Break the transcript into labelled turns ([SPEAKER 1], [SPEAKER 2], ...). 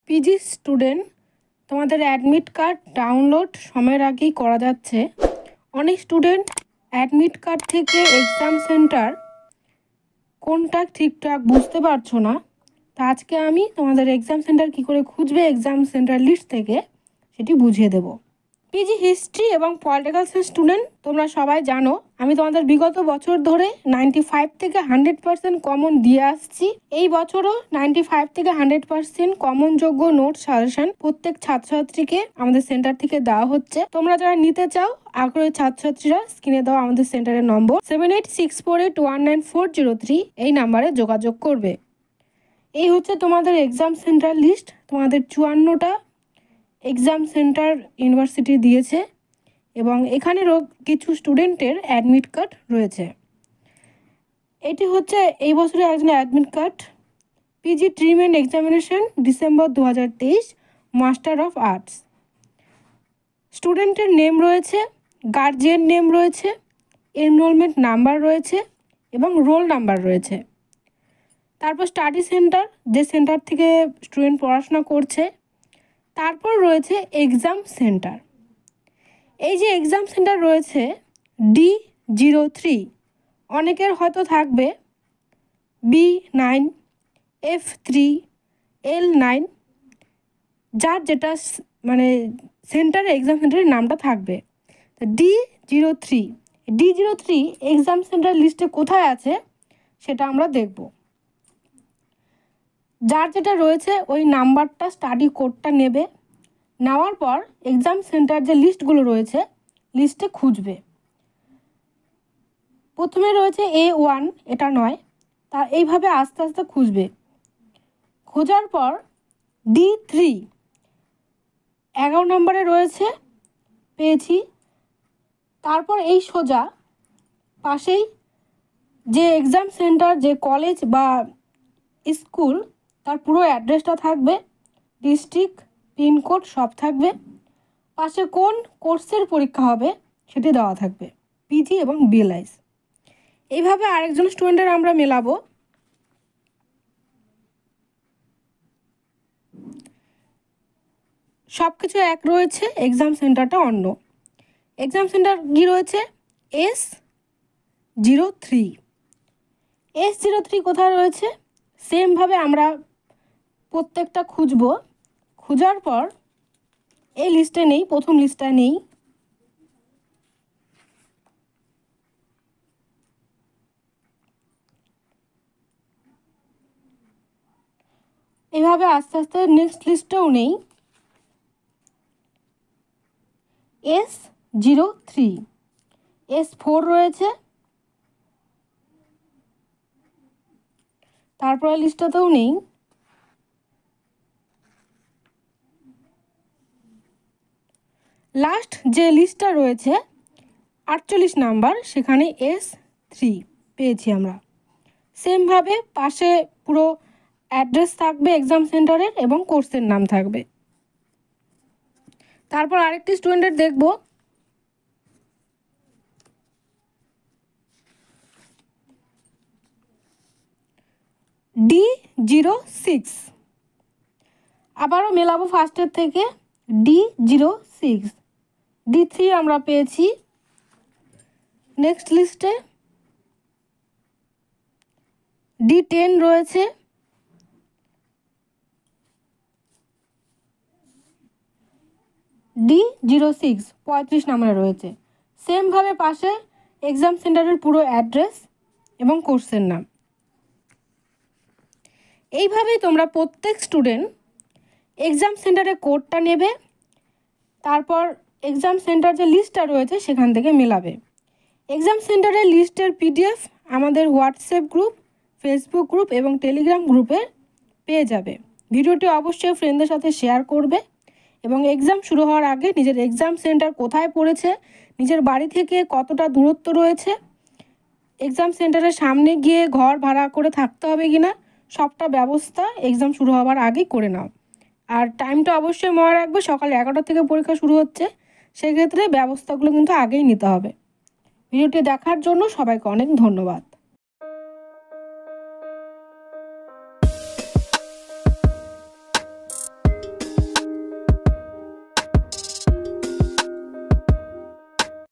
[SPEAKER 1] PG student তোমাদের admit card download সময়ের আগেই করা যাচ্ছে। অনেক স্টুডেন্ট অ্যাডমিট কার্ড থেকে এক্সাম সেন্টার কোনটা ঠিকঠাক বুঝতে পারছো না। তা আজকে আমি তোমাদের এক্সাম সেন্টার কী করে খুঁজবে এক্সাম সেন্টার লিস্ট থেকে সেটি বুঝিয়ে দেবো। পিজি হিস্ট্রি এবং পলিটিক্যাল সায়েন্স স্টুডেন্ট তোমরা সবাই জানো আমি তোমাদের বিগত বছর ধরে 95 থেকে 100% কমন দিয়ে আসছি। এই বছরও 95 থেকে 100% কমন যোগ্য নোট সাজেশন প্রত্যেক ছাত্রছাত্রীকে আমাদের সেন্টার থেকে দেওয়া হচ্ছে। তোমরা যারা নিতে চাও আগ্রহী ছাত্রছাত্রীরা স্ক্রিনে দেওয়া আমাদের সেন্টারের নম্বর 7864819403 এই নাম্বারে যোগাযোগ করবে। এই হচ্ছে তোমাদের এক্সাম সেন্টার লিস্ট। তোমাদের 54টা এক্সাম সেন্টার ইউনিভার্সিটি দিয়েছে এবং এখানেরও কিছু স্টুডেন্টের অ্যাডমিট কার্ড রয়েছে। এটি হচ্ছে এই বছরের একজন admit card, PG treatment examination December 2023, master of arts. স্টুডেন্টের নেম রয়েছে, গার্জিয়ান নেম রয়েছে, এনরোলমেন্ট নাম্বার রয়েছে এবং রোল নাম্বার রয়েছে। তারপর স্টাডি সেন্টার, যে সেন্টার থেকে স্টুডেন্ট পড়াশোনা করছে। তারপর রয়েছে এক্সাম সেন্টার। এই যে এক্সাম সেন্টার রয়েছে D03, অনেকের হয়তো থাকবে B9, F3, L9, যার যেটা মানে সেন্টারে এক্সাম সেন্টারের নামটা থাকবে। তো D03 এক্সাম সেন্টার লিস্টে কোথায় আছে সেটা আমরা দেখব। যার যেটা রয়েছে ওই নাম্বারটা স্টাডি কোডটা নেবে, নেওয়ার পর এক্সাম সেন্টার যে লিস্টগুলো রয়েছে লিস্টে খুঁজবে। প্রথমে রয়েছে A1, এটা নয়, তা এইভাবে আস্তে আস্তে খুঁজবে। খোঁজার পর D3 11 নম্বরে রয়েছে, পেয়েছি। তারপর এই সোজা পাশেই যে এক্সাম সেন্টার, যে কলেজ বা স্কুল তার পুরো অ্যাড্রেসটা থাকবে, ডিস্ট্রিক্ট, পিনকোড সব থাকবে। পাশে কোন কোর্সের পরীক্ষা হবে সেটি দেওয়া থাকবে, পিজি এবং বিএলআইস। এইভাবে আরেকজন স্টুডেন্টের আমরা মেলাবো। সব কিছু এক রয়েছে, এক্সাম সেন্টারটা অন্য। এক্সাম সেন্টার কী রয়েছে? S03 কোথায় রয়েছে? সেমভাবে আমরা প্রত্যেকটা খুঁজবো। খোঁজার পর এই লিস্টে নেই, প্রথম লিস্টটা নেই। এভাবে আস্তে আস্তে নেক্সট লিস্টেও নেই। S03, S4 রয়েছে, তারপরে লিস্টটাতেও নেই। লাস্ট যে লিস্টটা রয়েছে 48 নাম্বার, সেখানে S3 পেয়েছি আমরা। সেমভাবে পাশে পুরো অ্যাড্রেস থাকবে এক্সাম সেন্টারের এবং কোর্সের নাম থাকবে। তারপর আরেকটি স্টুডেন্টের দেখব। D06, আবারও মেলাবো ফার্স্টের থেকে। D06, D3 আমরা পেয়েছি। নেক্সট লিস্টে D10 রয়েছে, D06 35 নম্বরে রয়েছে। সেমভাবে পাশে এক্সাম সেন্টারের পুরো অ্যাড্রেস এবং কোর্সের নাম। এইভাবেই তোমরা প্রত্যেক স্টুডেন্ট এক্সাম সেন্টারের কোডটা নেবে, তারপর এক্সাম সেন্টার যে লিস্টটা রয়েছে সেখান থেকে মেলাবে। এক্সাম সেন্টারের লিস্টের PDF আমাদের হোয়াটসঅ্যাপ গ্রুপ, ফেসবুক গ্রুপ এবং টেলিগ্রাম গ্রুপে পেয়ে যাবে। ভিডিওটি অবশ্যই ফ্রেন্ডদের সাথে শেয়ার করবে এবং এক্সাম শুরু হওয়ার আগে নিজের এক্সাম সেন্টার কোথায় পড়েছে, নিজের বাড়ি থেকে কতটা দূরত্ব রয়েছে, এক্সাম সেন্টারের সামনে গিয়ে ঘর ভাড়া করে থাকতে হবে কিনা, সবটা ব্যবস্থা এক্সাম শুরু হওয়ার আগেই করে নাও। আর টাইমটা অবশ্যই মনে রাখবে, সকাল 11টা থেকে পরীক্ষা শুরু হচ্ছে, সেক্ষেত্রে ব্যবস্থাগুলো কিন্তু আগেই নিতে হবে। ভিডিওটি দেখার জন্য সবাইকে অনেক ধন্যবাদ।